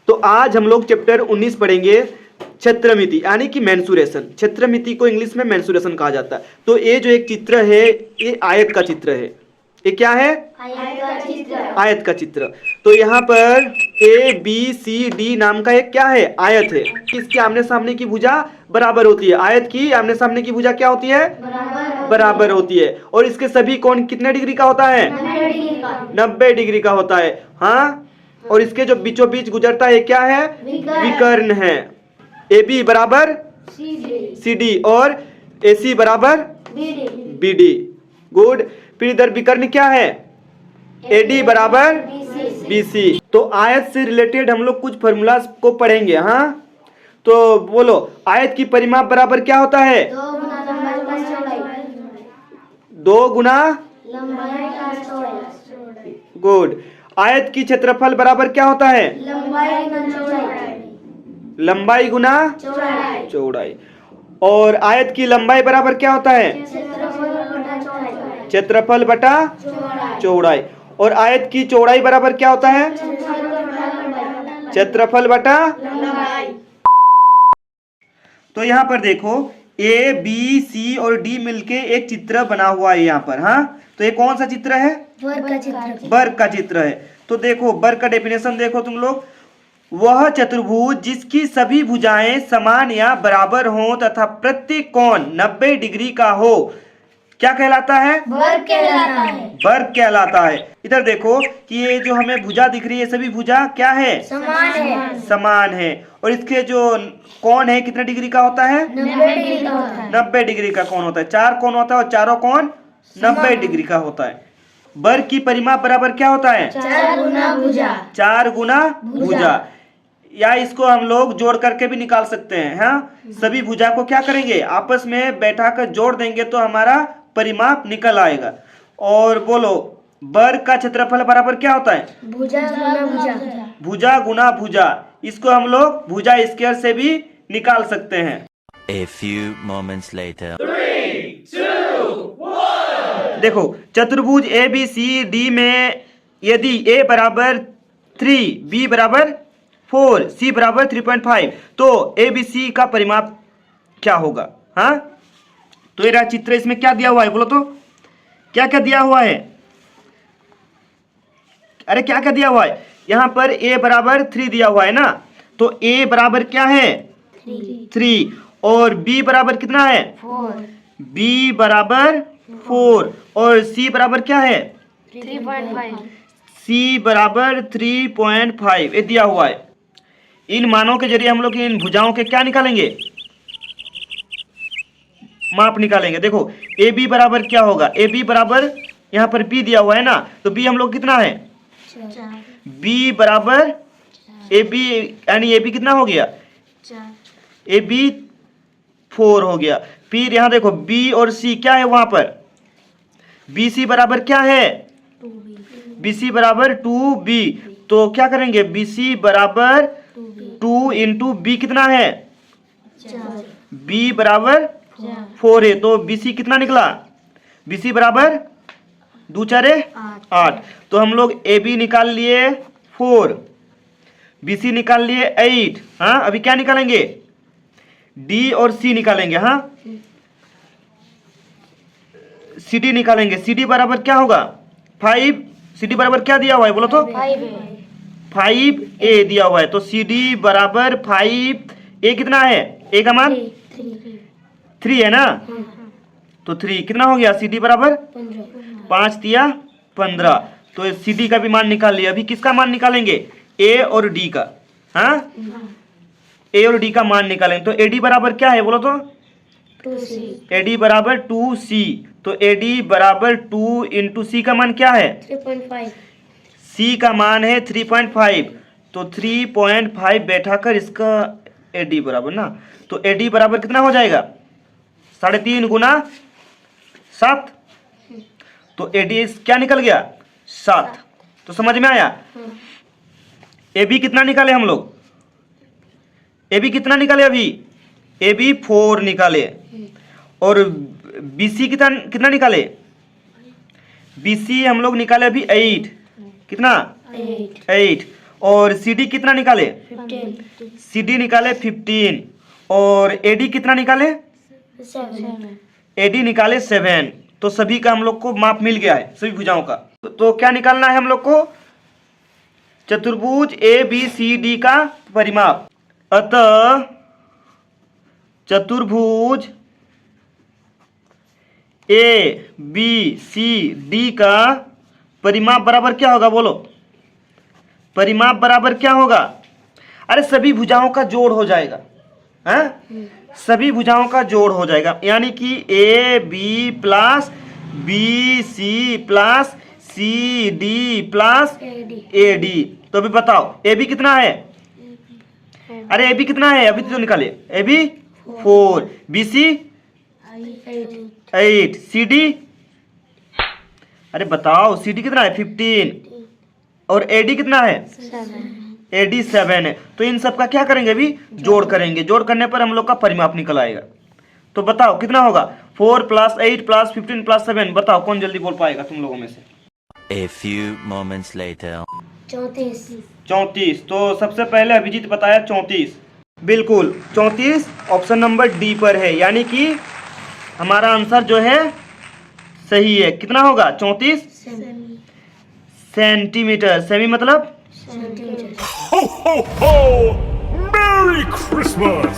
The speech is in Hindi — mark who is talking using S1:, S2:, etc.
S1: तो आज हम लोग चैप्टर 19 पढ़ेंगे, क्षेत्रमिति यानी कि मेंसुरेशन। क्षेत्रमिति को इंग्लिश में मेंसुरेशन कहा जाता है। तो ये जो एक चित्र है, ये आयत का चित्र है। ये क्या है? आयत का चित्र। तो यहाँ पर ABCD नाम का एक क्या है? आयत है। इसके आमने सामने की भुजा बराबर होती है। आयत की आमने सामने की भुजा क्या होती है? बराबर होती है। और इसके सभी कोण कितने डिग्री का होता है? 90 डिग्री का होता है। हाँ, और इसके जो बीचों बीच गुजरता है क्या है? विकर्ण है। AB बराबर CD और AC बराबर BD। गुड। फिर इधर विकर्ण क्या है? AD बराबर BC। तो आयत से रिलेटेड हम लोग कुछ फॉर्मूला को पढ़ेंगे। हाँ, तो बोलो, आयत की परिमाप बराबर क्या होता है? 2 गुना गुड। आयत की क्षेत्रफल बराबर क्या होता है? लंबाई गुना चौड़ाई। और आयत की लंबाई बराबर क्या होता है? क्षेत्रफल बटा चौड़ाई। और आयत की चौड़ाई बराबर क्या होता है? क्षेत्रफल बटा। तो यहाँ पर देखो, A, B, C और D मिलके एक चित्र बना हुआ है यहाँ पर। हाँ, तो ये कौन सा चित्र है? वर्ग का चित्र है। तो देखो, वर्ग का डेफिनेशन देखो तुम लोग। वह चतुर्भुज जिसकी सभी भुजाएं समान या बराबर हों तथा प्रत्येक कोण 90 डिग्री का हो, क्या कहलाता है? वर्ग कहलाता है। वर्ग कहलाता है। इधर देखो कि ये जो हमें भुजा दिख रही है, सभी भुजा क्या है? समान है। और इसके जो कोण है कितने डिग्री का होता है? 90 डिग्री का कोण होता है। 4 कोण होता है और चारों कोण 90 डिग्री का होता है। वर्ग की परिमाप बराबर क्या होता है? 4 गुना भुजा। या इसको हम लोग जोड़ करके भी निकाल सकते हैं। हाँ, सभी भुजा को क्या करेंगे? आपस में बैठाकर जोड़ देंगे तो हमारा परिमाप निकल आएगा। और बोलो, वर्ग का क्षेत्रफल बराबर क्या होता है? भुजा गुना भुजा। इसको हम लोग भुजा स्क्वायर से भी निकाल सकते हैं।
S2: A few moments later.
S3: 3, 2, 1।
S1: देखो, चतुर्भुज ABCD में यदि A बराबर 3, B बराबर 4, C बराबर 3.5, तो ABC का परिमाप क्या होगा? हाँ, तो ये चित्र, इसमें क्या दिया हुआ है बोलो तो? क्या क्या दिया हुआ है? अरे क्या क्या दिया हुआ है? यहाँ पर A बराबर 3 दिया हुआ है ना, तो A बराबर क्या है? 3। और B बराबर कितना है? 4। B बराबर 4 और C बराबर क्या है?
S4: 3.5।
S1: C बराबर 3.5 ये दिया हुआ है। इन मानों के जरिए हम लोग इन भुजाओं के क्या निकालेंगे? माप निकालेंगे। देखो, AB बराबर क्या होगा? AB बराबर यहाँ पर B दिया हुआ है ना, तो B हम लोग कितना है?
S4: 4।
S1: B बराबर AB यानी AB कितना हो गया?
S4: 4।
S1: AB 4 हो गया। फिर यहाँ देखो, B और C क्या है वहां पर? BC बराबर क्या है? BC बराबर 2B। तो क्या करेंगे? BC बराबर 2 इंटू B कितना है?
S4: 4।
S1: B बराबर 4 है, तो BC कितना निकला? BC बराबर 2 4 8। तो हम लोग AB निकाल लिए 4, BC निकाल लिए 8। हाँ, अभी क्या निकालेंगे? D और C निकालेंगे। हाँ, CD निकालेंगे। CD बराबर क्या होगा? 5। CD बराबर क्या दिया हुआ है बोलो तो? 5A दिया हुआ है। तो CD बराबर 5A कितना है? A का मान 3 है ना, तो 3 कितना हो गया? CD बराबर 5 दिया 15। तो CD का भी मान निकाल लिया। अभी किसका मान निकालेंगे? A और D का। हाँ, A और D का मान निकालेंगे। तो AD बराबर क्या है बोलो तो?
S4: 2C।
S1: AD बराबर 2C। तो AD बराबर 2 इंटू C का मान क्या है?
S4: 3.5।
S1: C का मान है 3.5। तो 3.5 बैठाकर इसका AD बराबर ना, तो AD बराबर कितना हो जाएगा? 3.5 गुना 7। तो AD क्या निकल गया? 7। तो समझ में आया? AB कितना निकाले हम लोग? AB कितना निकाले अभी? AB 4 निकाले। और BC कितना निकाले? BC हम लोग निकाले अभी 8। कितना? 8। और CD कितना निकाले?
S4: 15
S1: CD निकाले 15 और AD कितना निकाले?
S4: 7
S1: AD निकाले 7। तो सभी का हम लोग को माप मिल गया है, सभी भुजाओं का। तो क्या निकालना है हम लोग को? चतुर्भुज ABCD का परिमाप। अतः चतुर्भुज ABCD का परिमाप बराबर क्या होगा? बोलो, परिमाप बराबर क्या होगा? अरे सभी भुजाओं का जोड़ हो जाएगा, हैं? सभी भुजाओं का जोड़ हो जाएगा, यानी कि AB plus BC plus CD plus AD। तो अभी बताओ AB कितना है? अरे AB कितना है? अभी तो निकाले। AB 4, BC 8, CD, अरे बताओ CD कितना है? 15 और AD कितना है? AD 7 है। तो इन सब का क्या करेंगे? अभी जोड़ करेंगे। जोड़ करने पर हम लोग का परिमाप निकल आएगा। तो बताओ कितना होगा? 4 प्लस 8 प्लस 15 प्लस 7। बताओ कौन जल्दी बोल पाएगा तुम लोगों में से?
S2: A few moments later.
S1: 34। तो सबसे पहले अभिजीत बताया 34। बिल्कुल 34 ऑप्शन नंबर डी पर है, यानी कि हमारा आंसर जो है सही है। कितना होगा? 34 सेंटीमीटर। सेमी मतलब
S3: Ho, ho, ho! Merry Christmas!